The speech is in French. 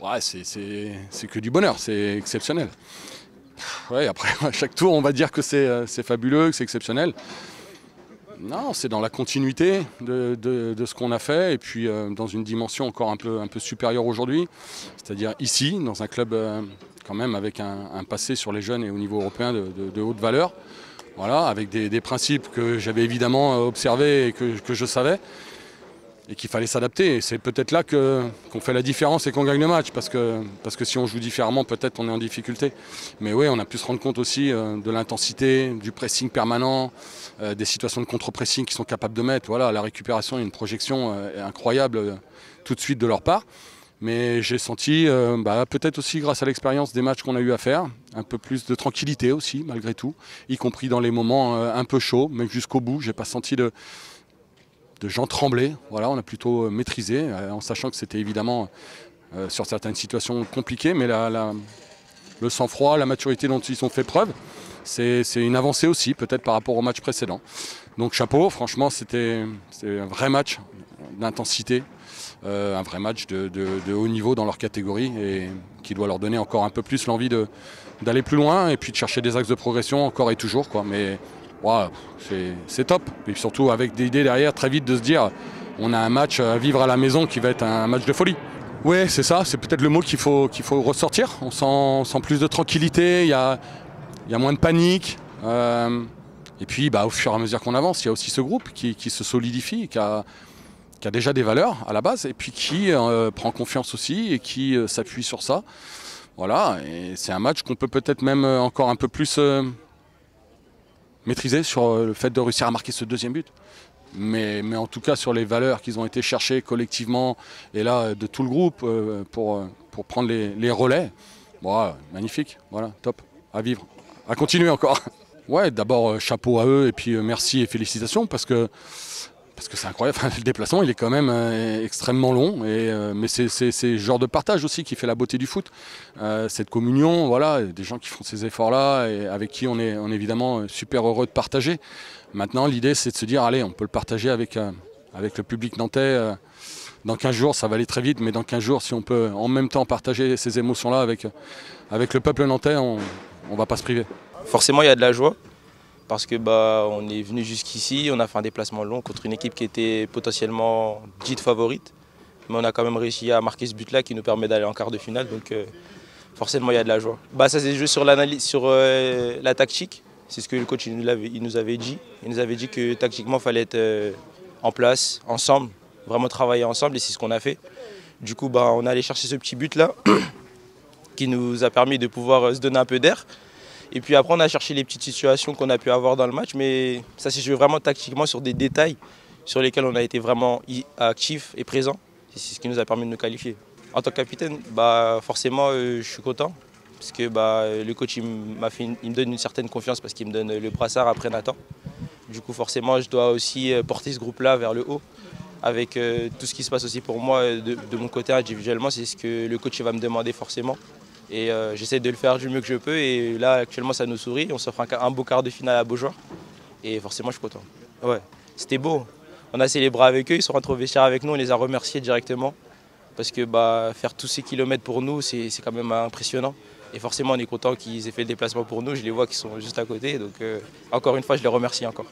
Ouais, c'est que du bonheur, c'est exceptionnel. Ouais, après, à chaque tour, on va dire que c'est fabuleux, que c'est exceptionnel. Non, c'est dans la continuité de ce qu'on a fait et puis dans une dimension encore un peu supérieure aujourd'hui. C'est-à-dire ici, dans un club quand même avec un passé sur les jeunes et au niveau européen de haute valeur. Voilà, avec des principes que j'avais évidemment observés et que je savais. Et qu'il fallait s'adapter. Et c'est peut-être là qu'on fait la différence et qu'on gagne le match. Parce que si on joue différemment, peut-être on est en difficulté. Mais oui, on a pu se rendre compte aussi de l'intensité, du pressing permanent, des situations de contre-pressing qu'ils sont capables de mettre. Voilà, la récupération et une projection incroyable tout de suite de leur part. Mais j'ai senti, peut-être aussi grâce à l'expérience des matchs qu'on a eu à faire, un peu plus de tranquillité aussi, malgré tout, y compris dans les moments un peu chauds, même jusqu'au bout. J'ai pas senti de gens trembler. Voilà, on a plutôt maîtrisé, en sachant que c'était évidemment sur certaines situations compliquées, mais le sang-froid, la maturité dont ils ont fait preuve, c'est une avancée aussi, peut-être par rapport au match précédent. Donc chapeau, franchement, c'était un vrai match d'intensité, un vrai match de haut niveau dans leur catégorie et qui doit leur donner encore un peu plus l'envie d'aller plus loin et puis de chercher des axes de progression encore et toujours, quoi. Mais wow, c'est top. Et surtout avec des idées derrière, très vite de se dire on a un match à vivre à la maison qui va être un match de folie. Oui, c'est ça, c'est peut-être le mot qu'il faut ressortir. On sent plus de tranquillité, il y a moins de panique. Et puis au fur et à mesure qu'on avance, il y a aussi ce groupe qui se solidifie, qui a déjà des valeurs à la base et puis qui prend confiance aussi et qui s'appuie sur ça. Voilà, et c'est un match qu'on peut peut-être même encore un peu plus maîtriser sur le fait de réussir à marquer ce deuxième but. Mais en tout cas sur les valeurs qui ont été cherchées collectivement et là de tout le groupe pour prendre les relais. Bon, magnifique, voilà, top, à vivre, à continuer encore. Ouais, d'abord chapeau à eux et puis merci et félicitations parce que c'est incroyable, le déplacement il est quand même extrêmement long, mais c'est ce genre de partage aussi qui fait la beauté du foot. Cette communion, voilà, des gens qui font ces efforts-là et avec qui on est évidemment super heureux de partager. Maintenant l'idée c'est de se dire, allez, on peut le partager avec le public nantais. Dans 15 jours, ça va aller très vite, mais dans 15 jours, si on peut en même temps partager ces émotions-là avec le peuple nantais, on ne va pas se priver. Forcément, il y a de la joie. Parce que on est venu jusqu'ici, on a fait un déplacement long contre une équipe qui était potentiellement dite favorite. Mais on a quand même réussi à marquer ce but-là qui nous permet d'aller en quart de finale. Donc forcément, il y a de la joie. Ça s'est joué sur l'analyse, sur la tactique. C'est ce que le coach il nous avait dit. Il nous avait dit que tactiquement, il fallait être en place, ensemble, vraiment travailler ensemble. Et c'est ce qu'on a fait. Du coup, on est allé chercher ce petit but-là qui nous a permis de pouvoir se donner un peu d'air. Et puis après, on a cherché les petites situations qu'on a pu avoir dans le match, mais ça s'est joué vraiment tactiquement sur des détails sur lesquels on a été vraiment actifs et présents. C'est ce qui nous a permis de nous qualifier. En tant que capitaine, forcément, je suis content parce que le coach il me donne une certaine confiance parce qu'il me donne le brassard après Nathan. Du coup, forcément, je dois aussi porter ce groupe-là vers le haut avec tout ce qui se passe aussi pour moi de mon côté individuellement. C'est ce que le coach va me demander forcément. Et j'essaie de le faire du mieux que je peux. Et là, actuellement, ça nous sourit. On s'offre un beau quart de finale à Beaujoire. Et forcément, je suis content. Ouais, c'était beau. On a célébré avec eux. Ils sont rentrés au vestiaire avec nous. On les a remerciés directement. Parce que faire tous ces kilomètres pour nous, c'est quand même impressionnant. Et forcément, on est content qu'ils aient fait le déplacement pour nous. Je les vois qui sont juste à côté. Donc, encore une fois, je les remercie encore.